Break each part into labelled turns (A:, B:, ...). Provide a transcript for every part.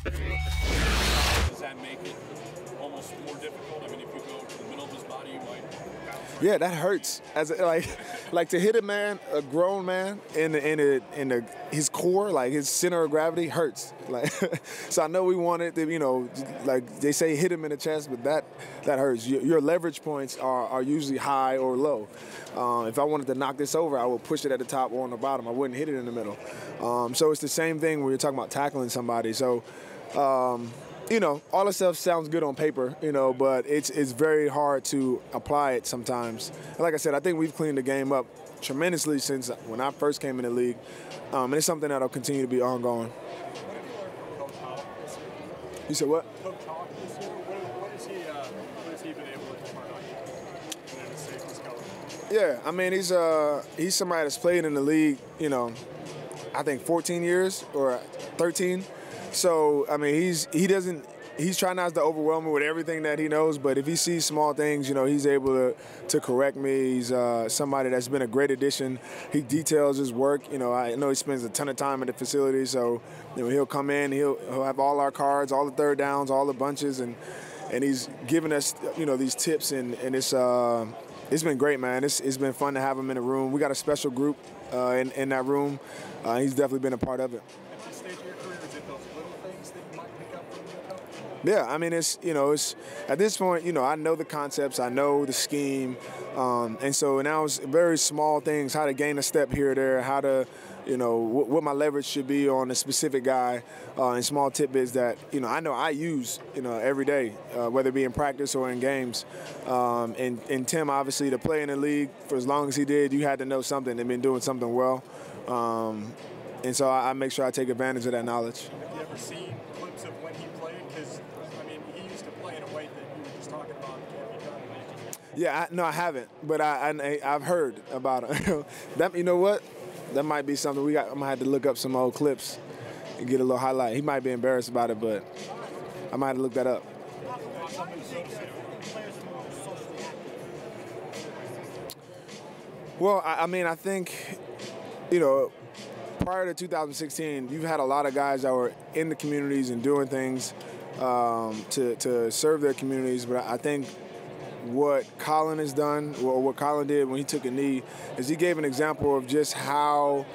A: Does that make it almost more difficult? I mean, if you go to the middle of his body, you might bounce.
B: Yeah, that hurts. As like to hit a man, a grown man, in his core, like his center of gravity, hurts. Like, so I know we wanted to, like they say, hit him in the chest, but that hurts. Your leverage points are usually high or low. If I wanted to knock this over, I would push it at the top or on the bottom. I wouldn't hit it in the middle. So it's the same thing when you're talking about tackling somebody. So. All this stuff sounds good on paper, but it's very hard to apply it sometimes. And like I said, I think we've cleaned the game up tremendously since when I first came in the league, and it's something that'll continue to be ongoing.
A: What have you learned from Coach Howell this year?
B: You said what?
A: Coach Howell this year? What has he been able to impart on you in the safety's coach?
B: Yeah, I mean he's somebody that's played in the league, I think 14 years or 13. So, I mean, he's trying not to overwhelm me with everything that he knows, but if he sees small things, he's able to correct me. He's somebody that's been a great addition. He details his work. I know he spends a ton of time at the facility, so he'll come in, he'll have all our cards, all the third downs, all the bunches, and he's giving us, these tips, and it's been great, man. It's been fun to have him in the room. We got a special group in that room. He's definitely been a part of it.
A: At this stage of your career, is it those little things that you might pick up from your coach?
B: Yeah, I mean, it's at this point, I know the concepts, I know the scheme, and so now it's very small things, how to gain a step here or there, how to, what my leverage should be on a specific guy, and small tidbits that, I know I use, every day, whether it be in practice or in games. And Tim, obviously, to play in the league for as long as he did, you had to know something and been doing something well. And so I make sure I take advantage of that knowledge.
A: Have you ever seen clips of when he played? Because, I mean, he used to play in a way that you were just talking about can't be done.
B: Yeah, I haven't, but I've heard about it. That, you know what? That might be something I'm going to have to look up some old clips and get a little highlight. He might be embarrassed about it, but I might have to look that up. Well, I think, prior to 2016, you've had a lot of guys that were in the communities and doing things to serve their communities. But I think what Colin has done, or what Colin did when he took a knee, is he gave an example of just how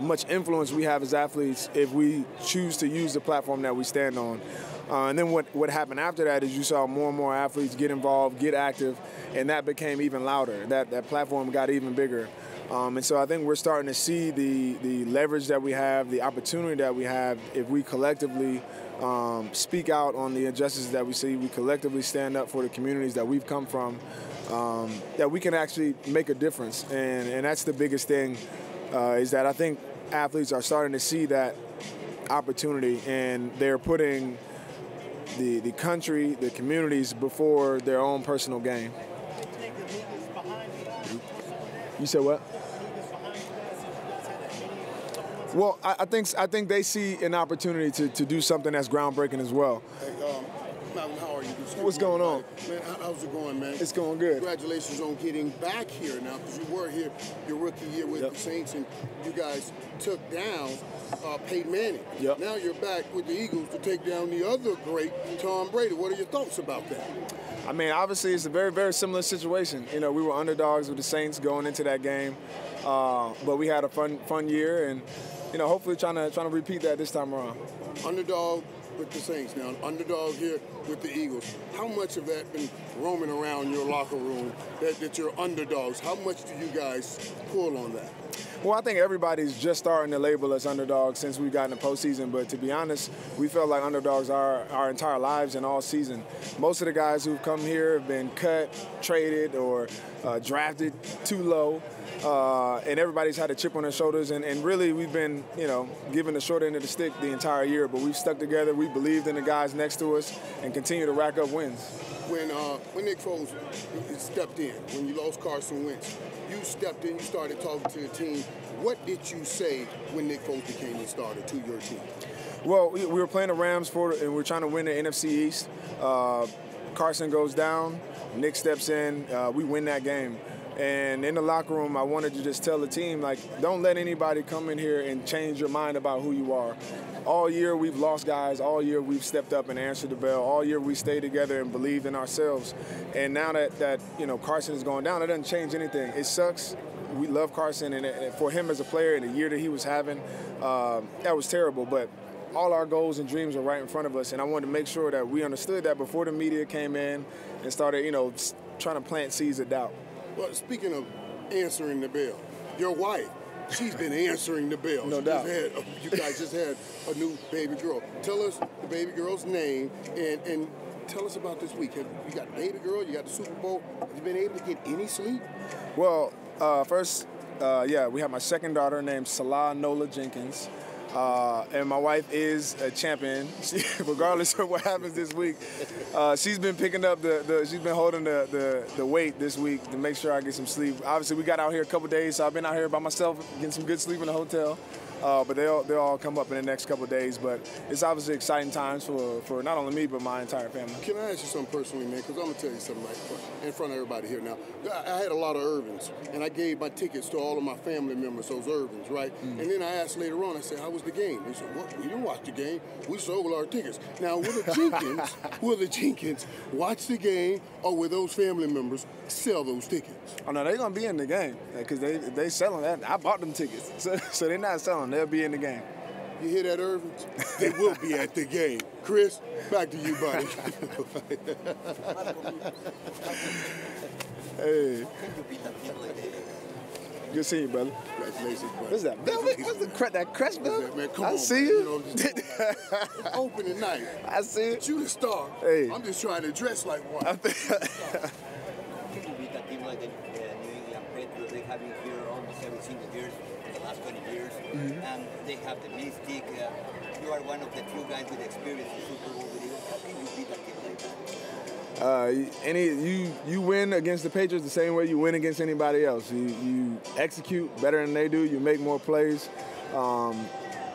B: much influence we have as athletes if we choose to use the platform that we stand on. And then what happened after that is you saw more and more athletes get involved, get active, and that became even louder. That platform got even bigger. And so I think we're starting to see the leverage that we have, the opportunity that we have if we collectively speak out on the injustices that we see, we collectively stand up for the communities that we've come from, that we can actually make a difference. And that's the biggest thing, is that I think athletes are starting to see that opportunity, and they're putting the country, the communities before their own personal gain. You said what? Well, I think they see an opportunity to do something that's groundbreaking as well.
C: Hey, Malcolm, how are you?
B: What's going on?
C: Man, how's it going, man?
B: It's going good.
C: Congratulations on getting back here now, because you were here your rookie year with the Saints, and you guys took down Peyton Manning.
B: Yep.
C: Now you're back with the Eagles to take down the other great, Tom Brady. What are your thoughts about that?
B: I mean, obviously, it's a very, very similar situation. We were underdogs with the Saints going into that game, but we had a fun year, and hopefully trying to repeat that this time around.
C: Underdog with the Saints now, underdog here with the Eagles. How much of that been roaming around your locker room that you're underdogs? How much do you guys pull on that?
B: Well, I think everybody's just starting to label us underdogs since we got in the postseason. But to be honest, we felt like underdogs our entire lives and all season. Most of the guys who've come here have been cut, traded, or drafted too low. And everybody's had a chip on their shoulders. And really, we've been, given the short end of the stick the entire year. But we've stuck together. We believed in the guys next to us and continue to rack up wins.
C: When Nick Foles stepped in, when you lost Carson Wentz, you stepped in, you started talking to the team. What did you say when Nick Foles became the starter to your team?
B: Well, we were playing the Rams and we're trying to win the NFC East. Carson goes down, Nick steps in, we win that game. And in the locker room, I wanted to just tell the team, like, don't let anybody come in here and change your mind about who you are. All year we've lost guys. All year we've stepped up and answered the bell. All year we stayed together and believed in ourselves. And now that Carson is going down, that doesn't change anything. It sucks. We love Carson, and for him as a player in the year that he was having, that was terrible. But all our goals and dreams are right in front of us, and I wanted to make sure that we understood that before the media came in and started, trying to plant seeds of doubt.
C: Well, speaking of answering the bell, your wife, she's been answering the bell.
B: No doubt.
C: You guys just had a new baby girl. Tell us the baby girl's name and tell us about this week. You got the baby girl, you got the Super Bowl. Have you been able to get any sleep?
B: Well, first, we have my second daughter named Salah Nola Jenkins. And my wife is a champion. Regardless of what happens this week, she's been picking up she's been holding the weight this week to make sure I get some sleep. Obviously, we got out here a couple days, so I've been out here by myself getting some good sleep in the hotel. But they'll all come up in the next couple of days. But it's obviously exciting times for not only me, but my entire family.
C: Can I ask you something personally, man? Because I'm going to tell you something in front of everybody here now. I had a lot of Irvins, and I gave my tickets to all of my family members, those Irvins, right? And then I asked later on, I said, how was the game? They said, what? We didn't watch the game. We sold our tickets. Now, will the Jenkins watch the game, or will those family members sell those tickets?
B: Oh, no, they're going to be in the game because they selling that. I bought them tickets, so they're not selling. They'll be in the game.
C: You hear that, Irvins? They will be at the game. Chris, back to you, buddy.
B: Hey. Good seeing you, brother.
C: Congratulations, buddy.
B: What's that? What's that crest,
C: man? Come
B: I
C: on,
B: see
C: man.
B: you.
C: It's opening night.
B: I see it.
C: You the star.
B: Hey.
C: I'm just trying to dress like one.
D: To beat a team like the New England Patriots, they have been here almost every single year in the last 20 years, and they have the mystic. You are one of the few guys with experience in Super Bowl with you. How can you beat a team like that?
B: You win against the Patriots the same way you win against anybody else. You execute better than they do. You make more plays.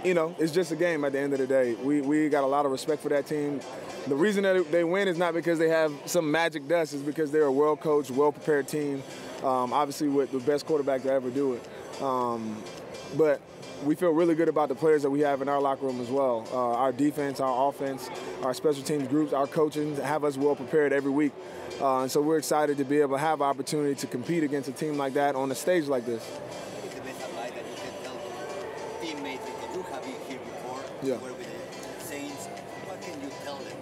B: It's just a game at the end of the day. We got a lot of respect for that team. The reason that they win is not because they have some magic dust. It's because they're a well-coached, well-prepared team, obviously with the best quarterback to ever do it. But we feel really good about the players that we have in our locker room as well. Our defense, our offense, our special teams groups, our coaching have us well-prepared every week. And so we're excited to be able to have an opportunity to compete against a team like that on a stage like this.
D: What is the best advice that you can tell teammates that you have been here before?
B: Yeah.
D: Were with the Saints. What can you tell them?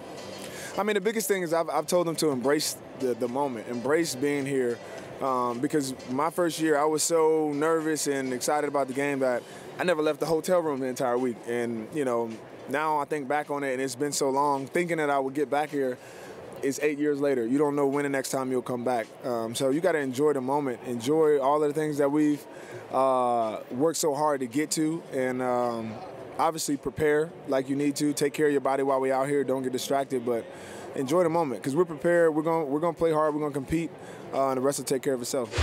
B: I mean, the biggest thing is I've told them to embrace the moment, embrace being here, because my first year I was so nervous and excited about the game that I never left the hotel room the entire week. And, now I think back on it, and it's been so long, thinking that I would get back here. It's 8 years later. You don't know when the next time you'll come back. So you got to enjoy the moment, enjoy all of the things that we've worked so hard to get to, and obviously prepare like you need to. Take care of your body while we're out here. Don't get distracted, but enjoy the moment because we're prepared. We're going to play hard. We're going to compete, and the rest will take care of itself.